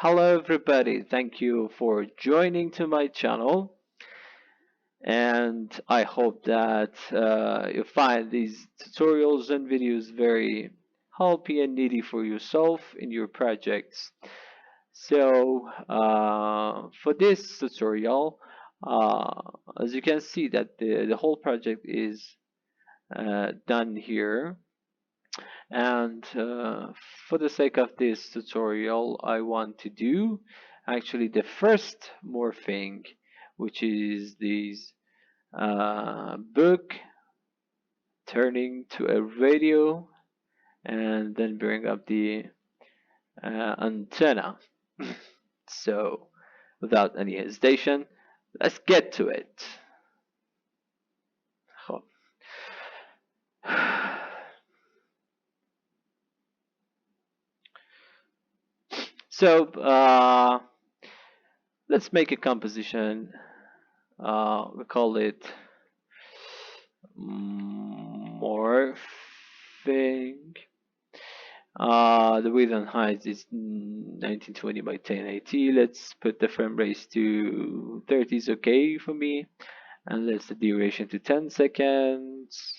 Hello everybody, thank you for joining to my channel, and I hope that you find these tutorials and videos very helpful and needy for yourself in your projects. So for this tutorial, as you can see that the whole project is done here. And for the sake of this tutorial, I want to do actually the first morphing, which is this book turning to a radio and then bring up the antenna. So without any hesitation, let's get to it. So let's make a composition. We call it morphing. The width and height is 1920 by 1080. Let's put the frame rate to 30 is okay for me, and let's the duration to 10 seconds,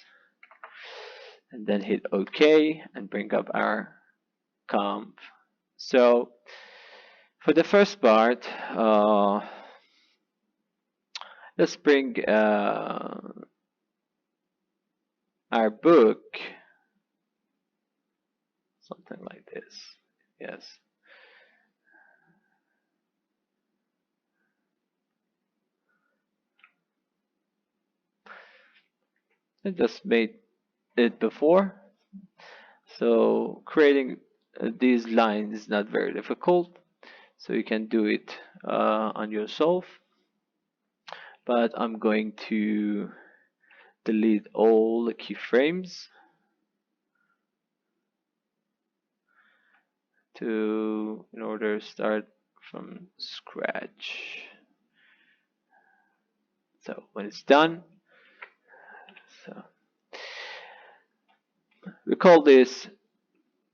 and then hit OK and bring up our comp. So for the first part, let's bring our book, something like this. Yes. I just made it before, so creating these lines is not very difficult, so you can do it on yourself. But I'm going to delete all the keyframes in order to start from scratch. So when it's done, so we call this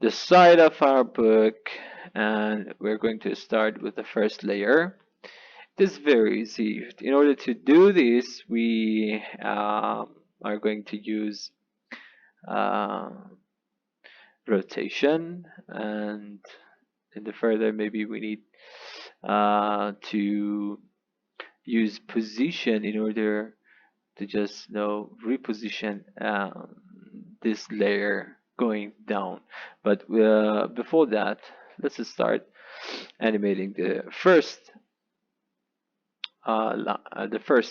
the side of our book, and we're going to start with the first layer. This is very easy. In order to do this, we are going to use rotation, and in the further maybe we need to use position in order to just reposition this layer going down. But before that, let's just start animating the first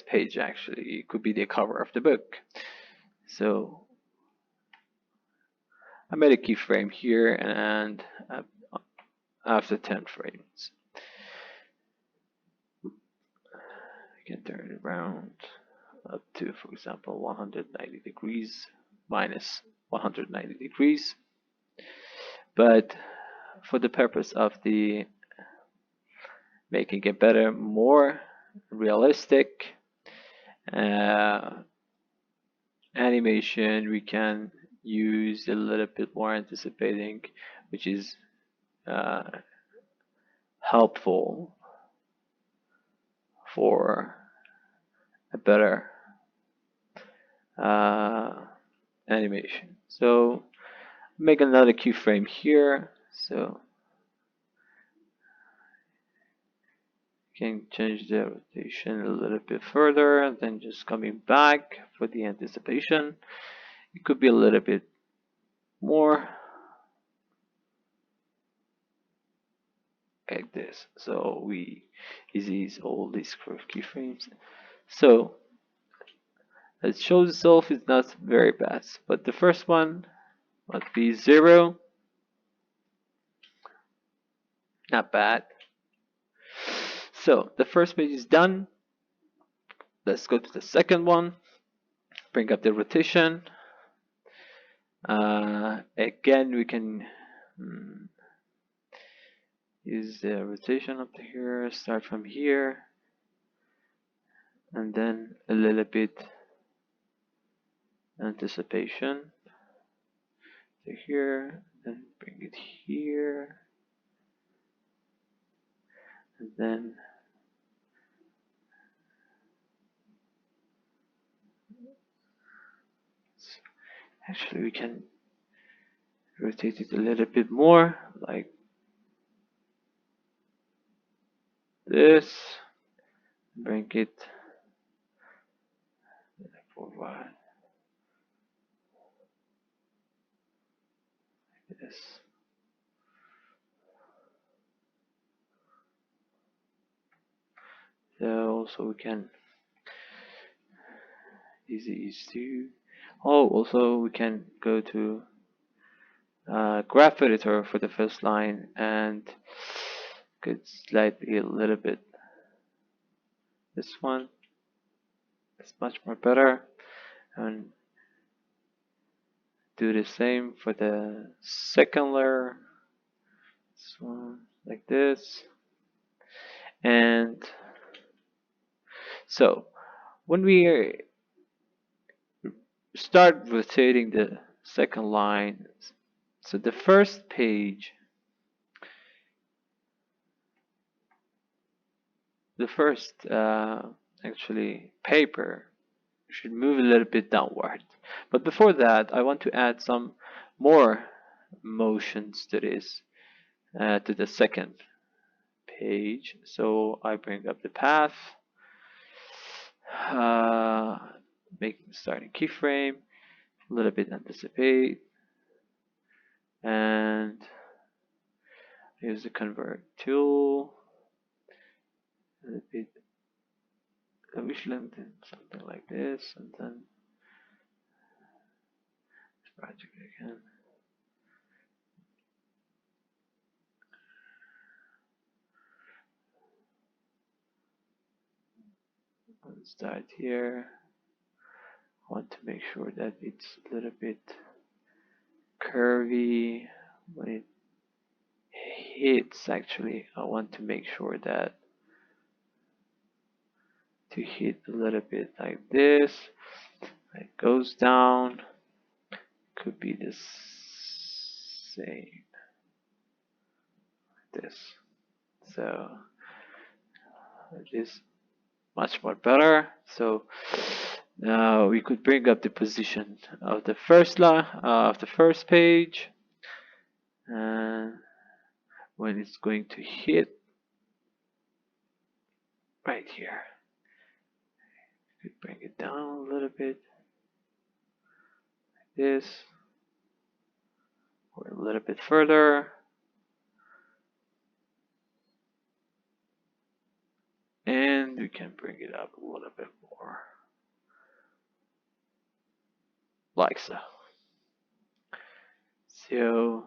page. Actually, it could be the cover of the book. So I made a keyframe here, and after 10 frames, you can turn it around up to, for example, 190 degrees minus 190 degrees. But for the purpose of the making it better, more realistic animation, we can use a little bit more anticipating, which is helpful for a better animation. So make another keyframe here, so you can change the rotation a little bit further, and then just coming back for the anticipation. It could be a little bit more like this, so we ease all these keyframes. So it shows itself is not very bad, but the first one must be 0. Not bad. So the first page is done. Let's go to the second one. Bring up the rotation. Again, we can use the rotation up to here. Start from here, and then a little bit anticipation to here, then bring it here. and then actually we can rotate it a little bit more, like this. Bring it forward, like this. So also we can easy to. Oh, also we can go to graph editor for the first line and could slightly a little bit. This one is much more better, and do the same for the second layer. This one like this, and so when we start rotating the second line, so the first page, the first actually paper should move a little bit downward. But before that, I want to add some more motions to this, to the second page. So I bring up the path, making starting keyframe, a little bit anticipate, and use the convert tool, a little bit wish length, something like this, and then project again. Let's start here. I want to make sure that it's a little bit curvy when it hits. Actually, I want to make sure that to hit a little bit like this. It goes down. Could be the same like this. So this much more better. So now we could bring up the position of the first line of the first page, and when it's going to hit right here, you could bring it down a little bit like this, or a little bit further, and we can bring it up a little bit more like so. So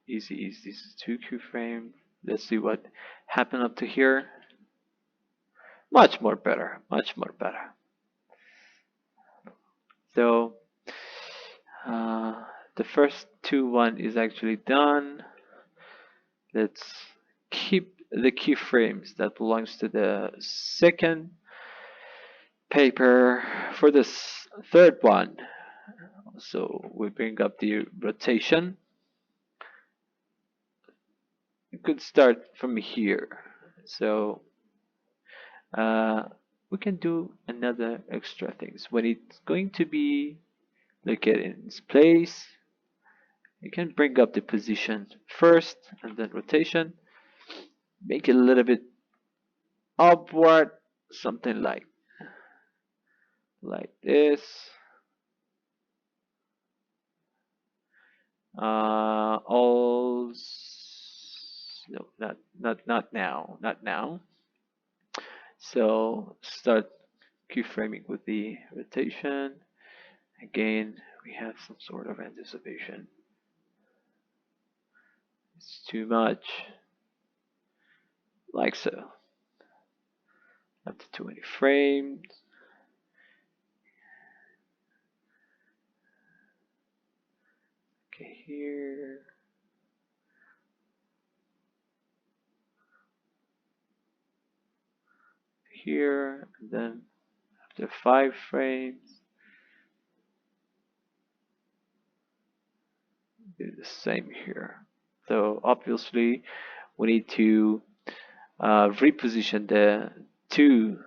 easy is this 2 keyframe. Let's see what happened up to here. Much more better, much more better. So the first one is actually done. Let's keep the keyframes that belongs to the second paper for this third one. So we bring up the rotation. You could start from here. So we can do another extra things. When it's going to be located in its place, you can bring up the position first and then rotation. Make it a little bit upward, something like this. All no, not now, not now. So start keyframing with the rotation. Again, we have some sort of anticipation. It's too much, like so. Up to 20 frames. Okay, here. Here, and then after 5 frames, do the same here. So obviously, we need to reposition the two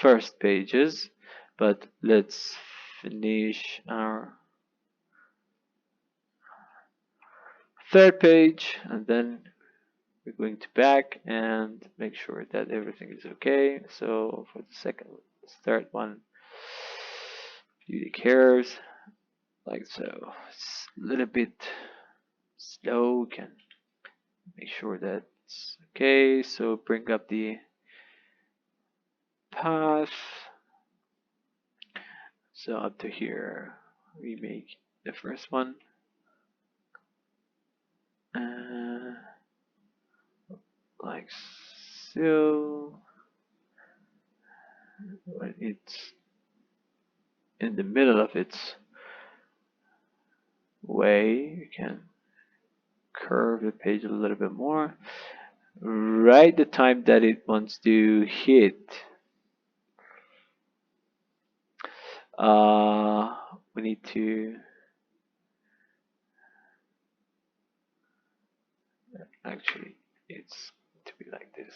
first pages, but let's finish our third page, and then we're going to back and make sure that everything is okay. So for the third one, beauty curves, like so. It's a little bit slow, can make sure that it's okay. So bring up the path. So up to here, we make the first one. Like so. When it's in the middle of its way, you can curve the page a little bit more. Right the time that it wants to hit. We need to actually, it's to be like this.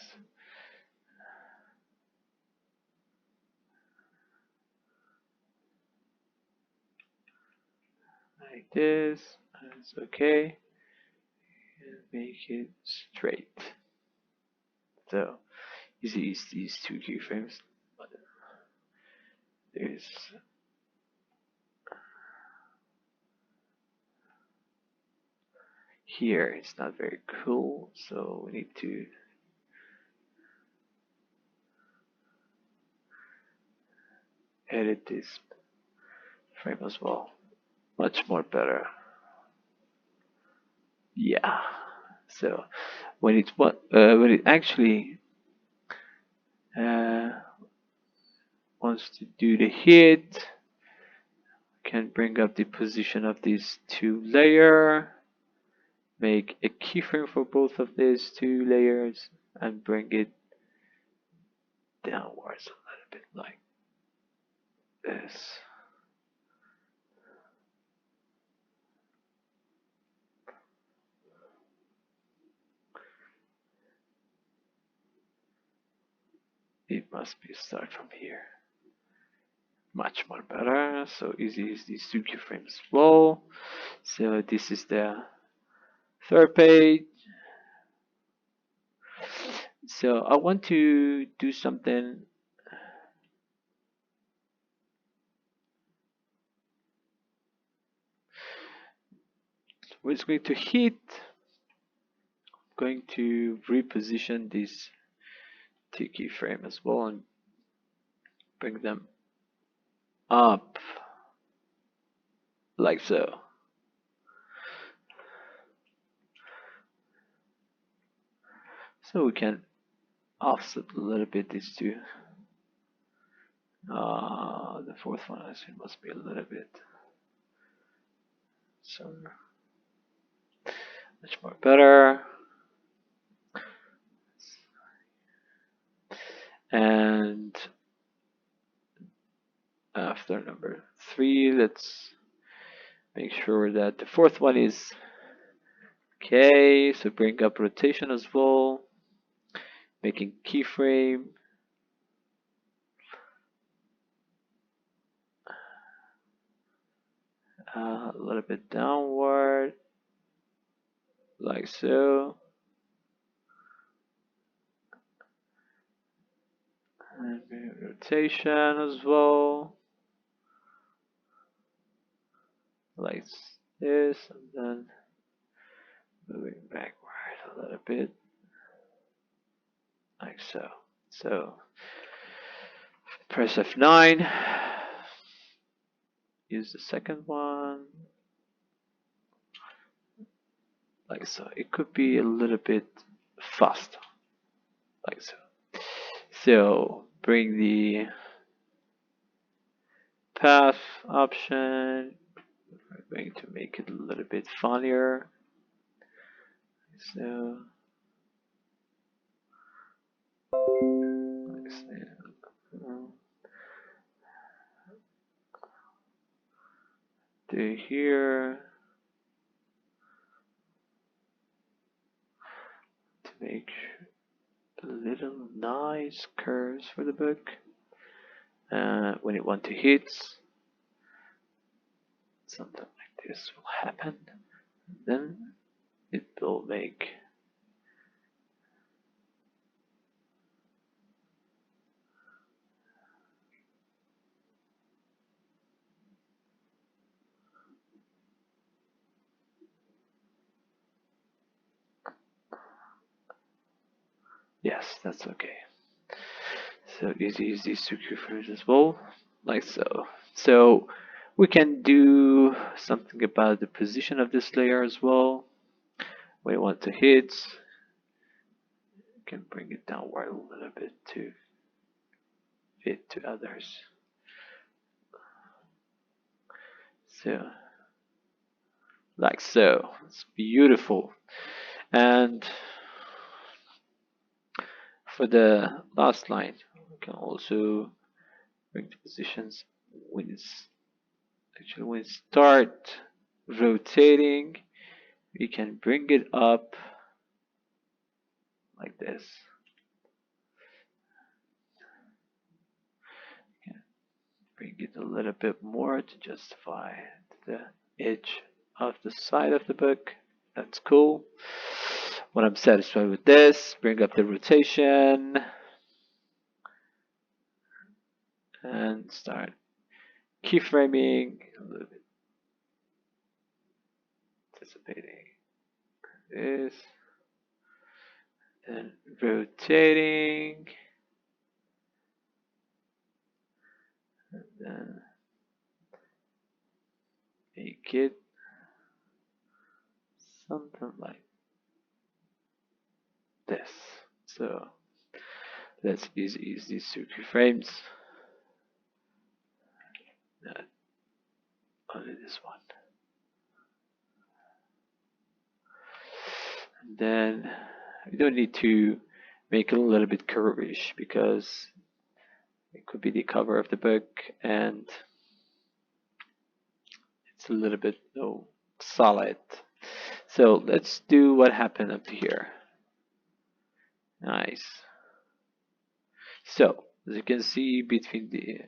Like this, it's okay. And make it straight. So you see these two keyframes. There's here it's not very cool, so we need to edit this frame as well. Much more better. Yeah. So when it actually wants to do the hit, can bring up the position of these two layers, make a keyframe for both of these two layers, and bring it downwards a little bit like this. It must be start from here. Much more better. So easy is these two keyframes as well. So this is the third page. So I want to do something we're going to hit, going to reposition this two keyframe as well and bring them up like so. So we can offset a little bit these two. The fourth one I think must be a little bit so much more better. And after number 3, let's make sure that the fourth one is okay. So bring up rotation as well, making keyframe. A little bit downward, like so. And rotation as well, like this, and then moving backward a little bit, like so. So press F9, use the second one, like so. It could be a little bit faster, like so. So bring the path option. We're going to make it a little bit funnier. So to here to make a little nice curves for the book. When you want to hit, something like this will happen. Then it will make yes, that's okay. So use these two keyframes as well, like so. So we can do something about the position of this layer as well. When you want to hit, you can bring it downward a little bit to fit to others. So like so, it's beautiful. And for the last line, we can also bring the positions when it's actually when it start rotating, we can bring it up like this. Bring it a little bit more to justify the edge of the side of the book. That's cool. When I'm satisfied with this, bring up the rotation and start keyframing, a little bit anticipating this, then rotating, and then make it something like this. So let's use these two keyframes. Not only this one. And then we don't need to make it a little bit curvish because it could be the cover of the book and it's a little bit solid. So let's do what happened up here. Nice. So as you can see between the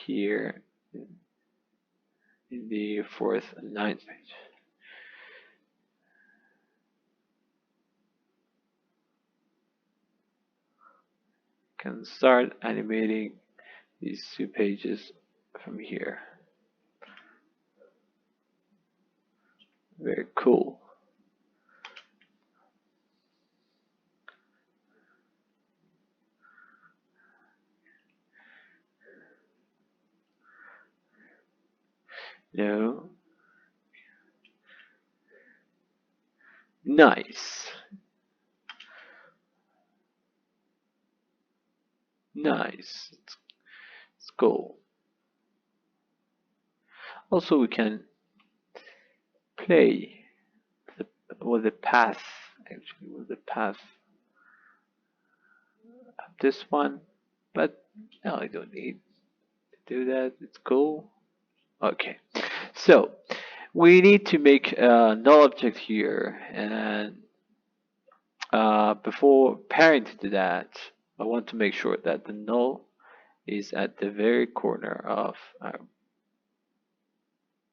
here in the 4th and 9th page, can start animating these 2 pages from here. Very cool. No. Nice. Nice. It's cool. Also, we can play with the path, actually, with the path of this one, but no, I don't need to do that. It's cool. Okay, so we need to make a null object here, and before pairing to that, I want to make sure that the null is at the very corner of our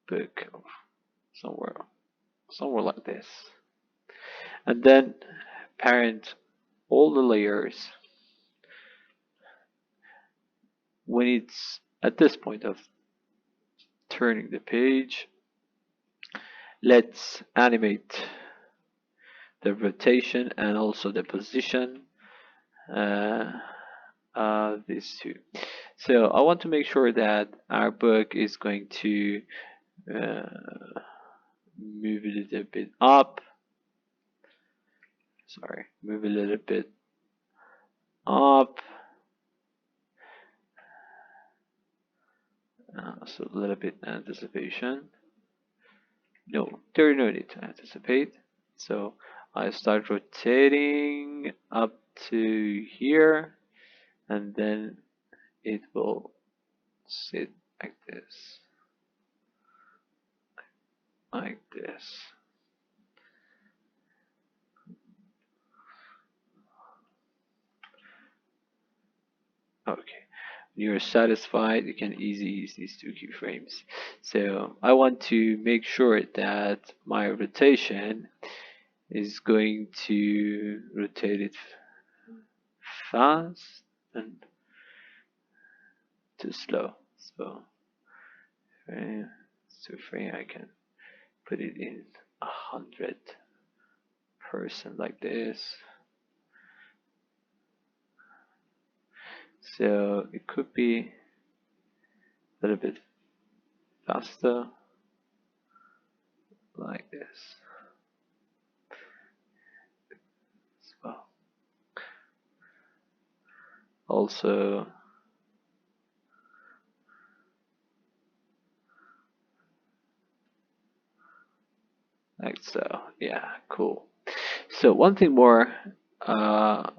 book, somewhere like this, and then parent all the layers when it's at this point of turning the page. Let's animate the rotation and also the position of these two. So I want to make sure that our book is going to move a little bit up. Sorry, move a little bit up. So a little bit anticipation. No, there's no need to anticipate. So I start rotating up to here, and then it will sit like this, like this. you're satisfied, you can easily use these two keyframes. So I want to make sure that my rotation is going to rotate it fast and too slow. So frame to frame, I can put it in 100% like this. So it could be a little bit faster like this as well. Also, like so. Yeah, cool. So one thing more, I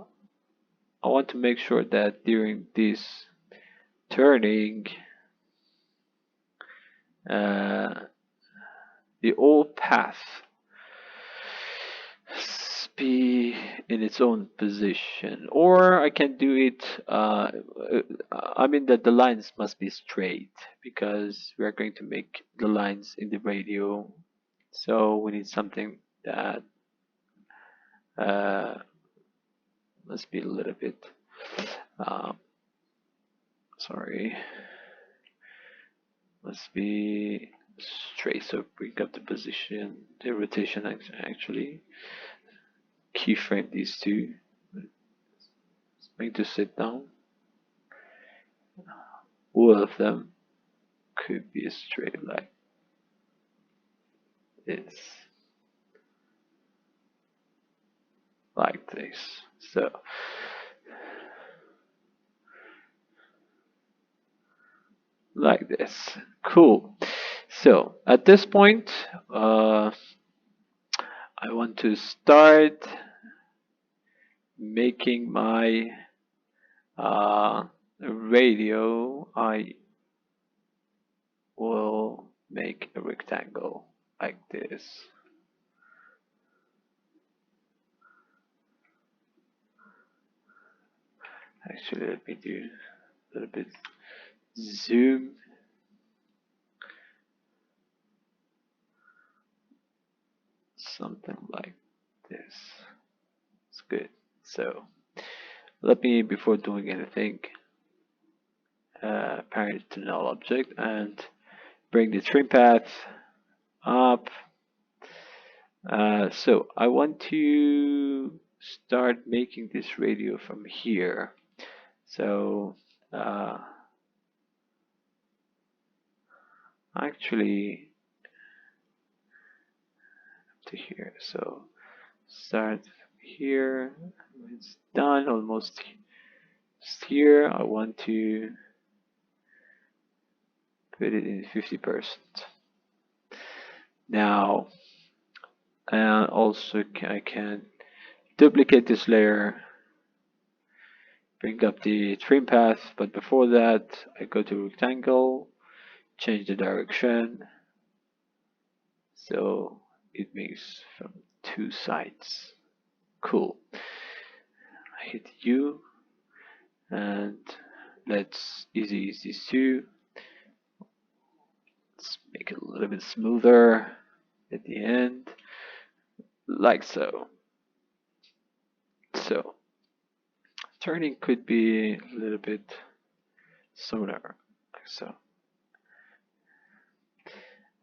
want to make sure that during this turning, uh, the old path be in its own position, or I can do it. I mean that the lines must be straight because we are going to make the lines in the radio. So we need something that uh, must be a little bit. Um, sorry, must be straight. So bring up the position, the rotation actually. Keyframe these two. Make to sit down. All of them could be a straight like this, like this. So like this. Cool. So at this point, I want to start making my radio. I will make a rectangle like this. Actually, let me do a little bit zoom. Something like this. It's good. So let me, before doing anything, parent to null object and bring the trim path up. So I want to start making this radio from here. So actually to here. So start here. It's done almost here. I want to put it in 50%. Now, and also I can duplicate this layer, bring up the trim path, but before that I go to rectangle, change the direction so it makes from two sides. Cool. I hit U and let's easy use these two. Let's make it a little bit smoother at the end, like so. So turning could be a little bit sooner, like so.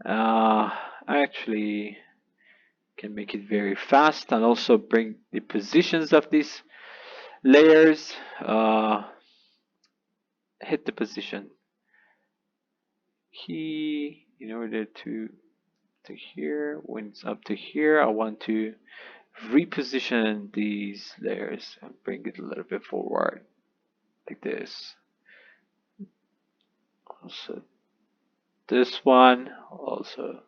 I actually can make it very fast and also bring the positions of these layers. Hit the position key in order to here. When it's up to here, I want to reposition these layers and bring it a little bit forward like this. Also this one, also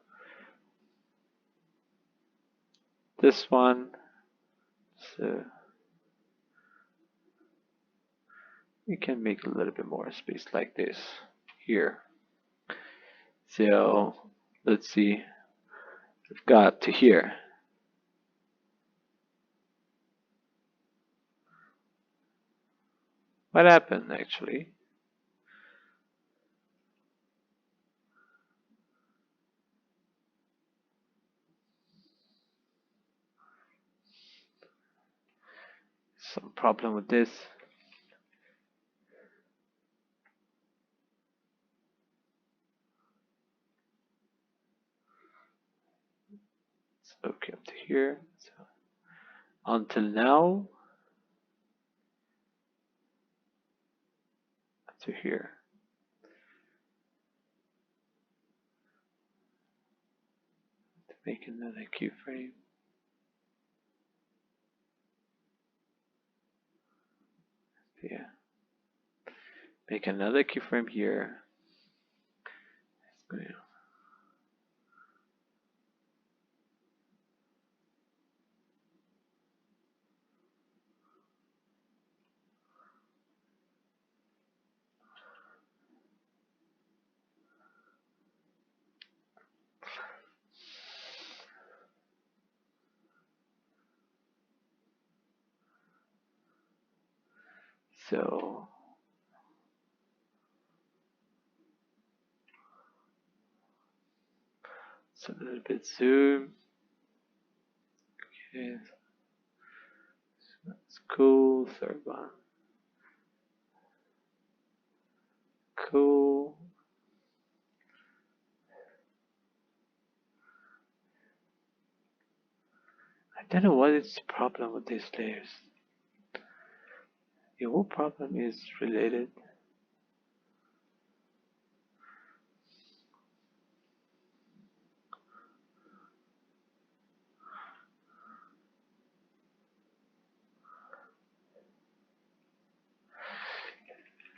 this one. So we can make a little bit more space like this here. So let's see, we've got to here. What happened actually? some problem with this. It's okay up to here. So until now, up to here. To make another keyframe. Yeah. Make another keyframe here. So it's a little bit zoom. Okay, that's cool. Third one. Cool. I don't know what is the problem with these layers. The whole problem is related.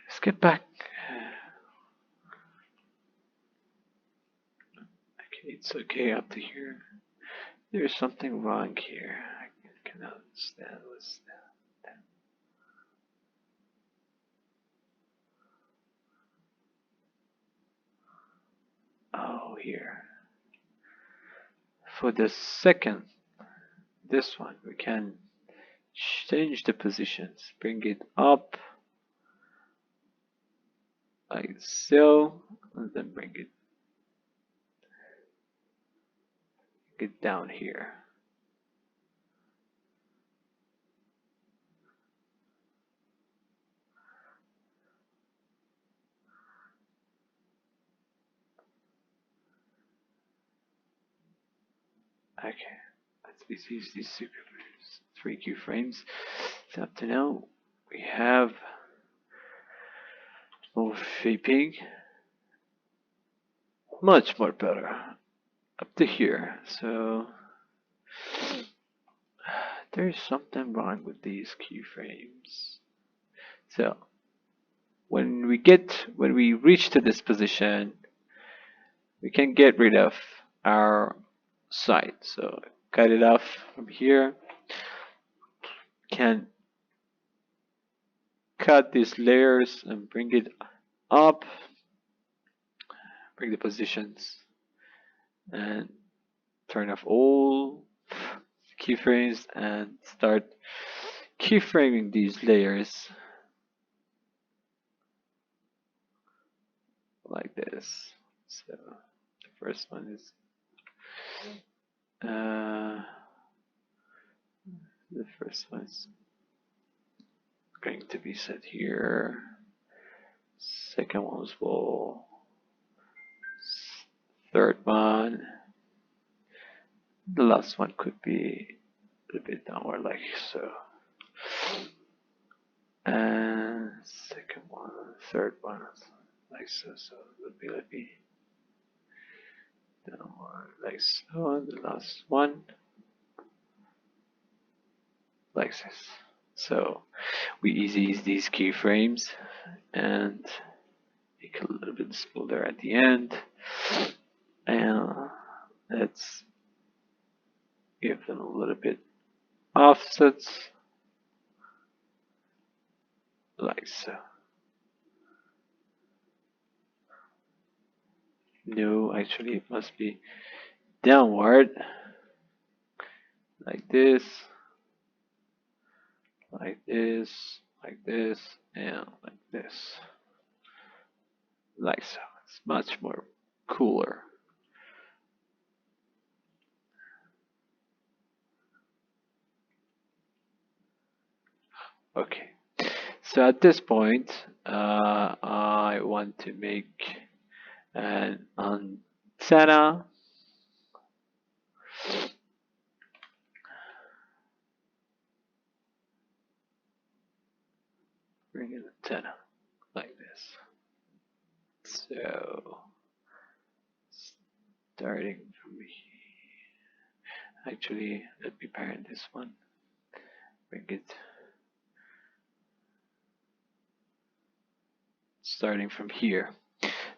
Let's get back. Okay, it's okay up to here. There's something wrong here. I cannot understand what's that. Oh, here. For the second, this one, we can change the positions. Bring it up like so, and then bring it down here. Okay, let's use these three keyframes. So up to now, we have morphing, much more better up to here. So there's something wrong with these keyframes. So when we reach to this position, we can get rid of our side. So cut it off from here. Can cut these layers and bring it up. Bring the positions and turn off all keyframes and start keyframing these layers like this. So the first one is going to be set here. Second one's will. Third one. The last one could be a little bit downward like so. And second one, third one like so. So it would be like downward like so. And the last one like this. So we easy use these keyframes and make it a little bit smoother at the end. And let's give them a little bit offsets like so. No, actually it must be downward like this, like this, like this, and like this, like so. It's much more cooler. Okay. So at this point, I want to make an antenna. Bring an antenna like this. So starting from here. Actually, let me parent this one. Bring it starting from here.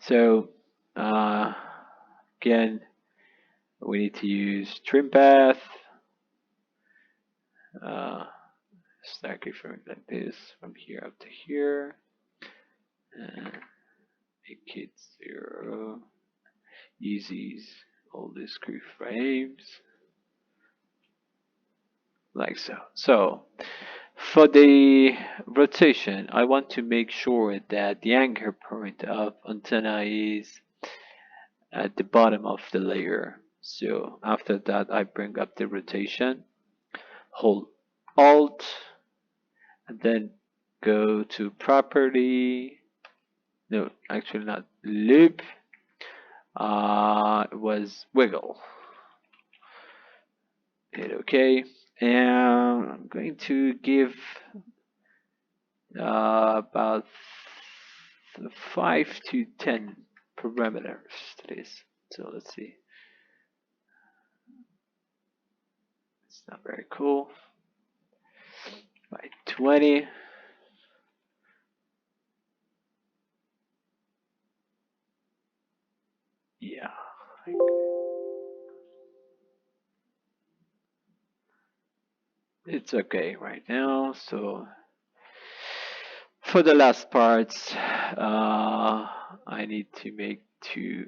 So again, we need to use trim path. Start confirming like this from here up to here. And make it 0. Uses all the screw frames like so. So for the rotation, I want to make sure that the anchor point of antenna is at the bottom of the layer. So after that, I bring up the rotation, hold Alt, and then go to property. No, actually not loop. It was wiggle. Hit OK, and I'm going to give about 5 to 10 parameters to this. So let's see. It's not very cool. By 20. Yeah. It's okay right now. So for the last parts, I need to make 2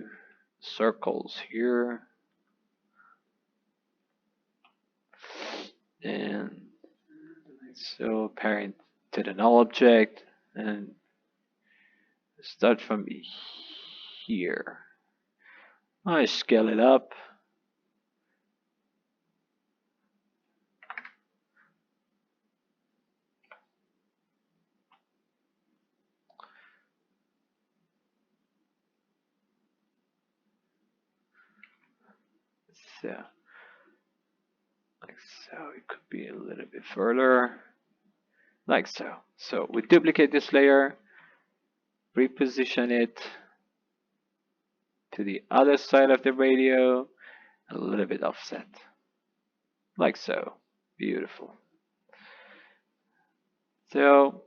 circles here. And so parent to the null object and start from here. I scale it up. So, like so, it could be a little bit further, like so. So we duplicate this layer, reposition it to the other side of the radio, a little bit offset, like so. Beautiful. So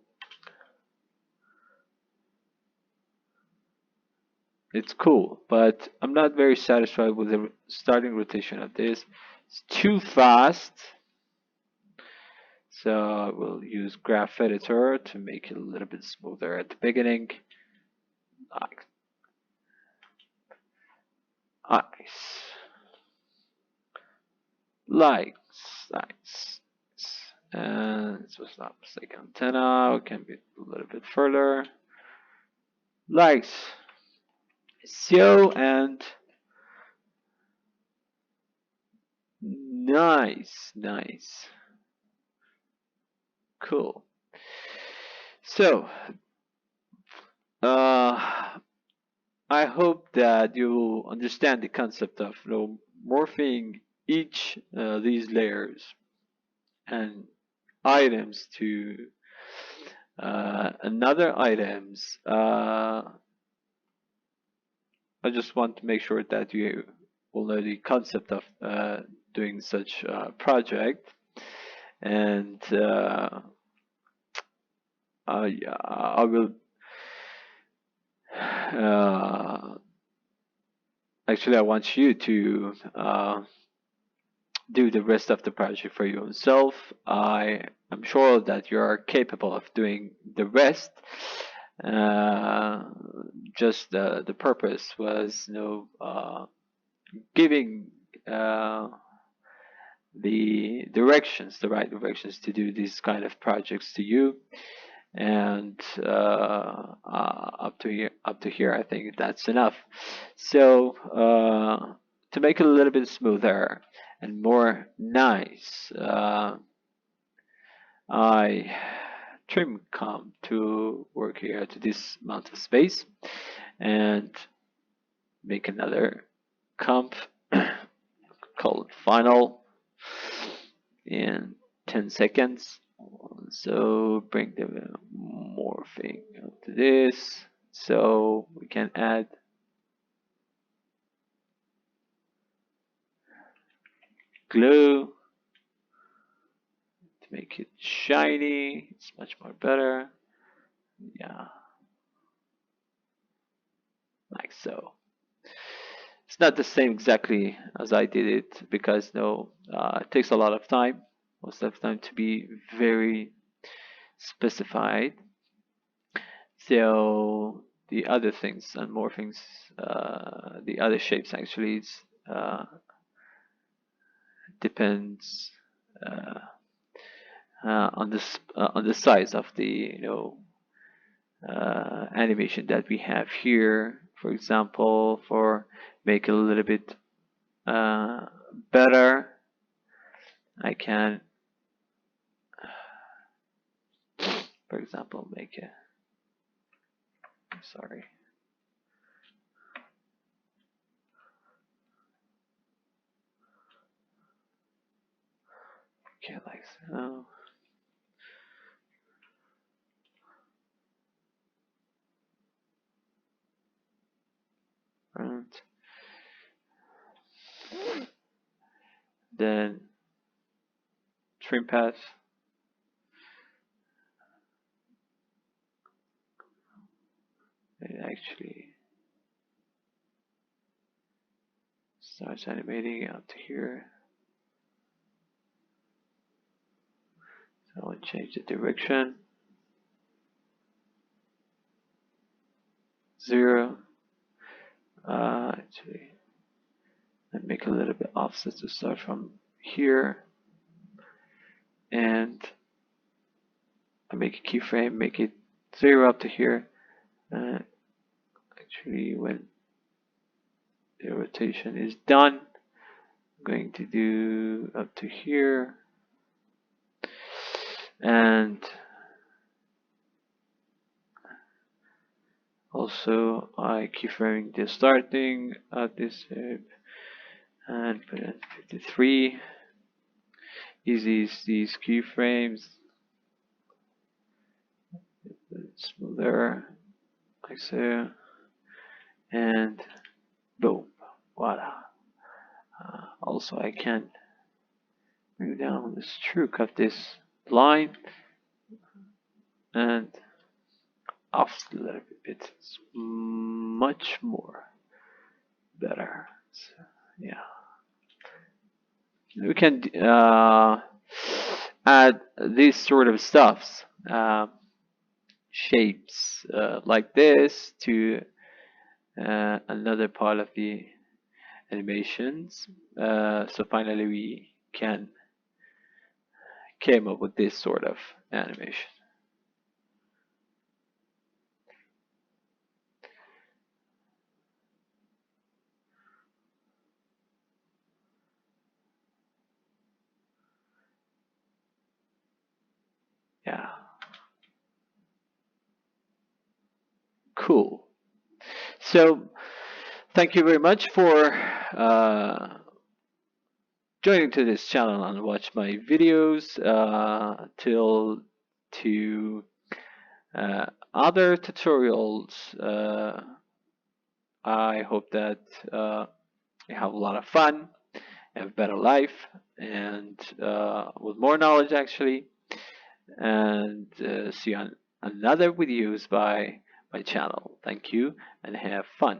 it's cool, but I'm not very satisfied with the starting rotation of this. It's too fast. So I will use graph editor to make it a little bit smoother at the beginning. Nice. Nice. And this was not mistake antenna. We can be a little bit further. Likes. So and nice. Cool. So I hope that you understand the concept of morphing each these layers and items to another items. I just want to make sure that you will know the concept of doing such a project, and yeah, I will actually I want you to do the rest of the project for yourself. I am sure that you are capable of doing the rest. Uh, just the purpose was, giving the right directions to do these kind of projects to you. And up to here, I think that's enough. So to make it a little bit smoother and more nice, I trim comp to work here to this amount of space and make another comp called final in 10 seconds. So bring the morphing up to this so we can add glue to make it shiny. It's much more better. Yeah, like so. It's not the same exactly as I did it because no, it takes a lot of time, most of the time, to be very specified. So the other things and morphings, the other shapes actually depends uh, on the size of the animation that we have here. For example, for make it a little bit uh, better, I can, for example, make it. Sorry. Okay, like so. And then trim path. It actually starts animating out to here. So I'll change the direction. 0. Actually, and make a little bit offset to start from here. And I make a keyframe, make it 0 up to here. Actually, when the rotation is done, I'm going to do up to here. And also I keyframing the starting at this and put it 53. Easy these keyframes. Smoother, like so, and boom, voila. Also, I can bring down the stroke of this line and offset a little bit. It's much more better. So, yeah, we can add these sort of stuffs, shapes like this to another part of the animations. So finally, we can came up with this sort of animation. Yeah. Cool. So thank you very much for joining to this channel and watch my videos till to other tutorials. I hope that you have a lot of fun, have a better life, and with more knowledge actually. And see you on another videos by my channel. Thank you and have fun.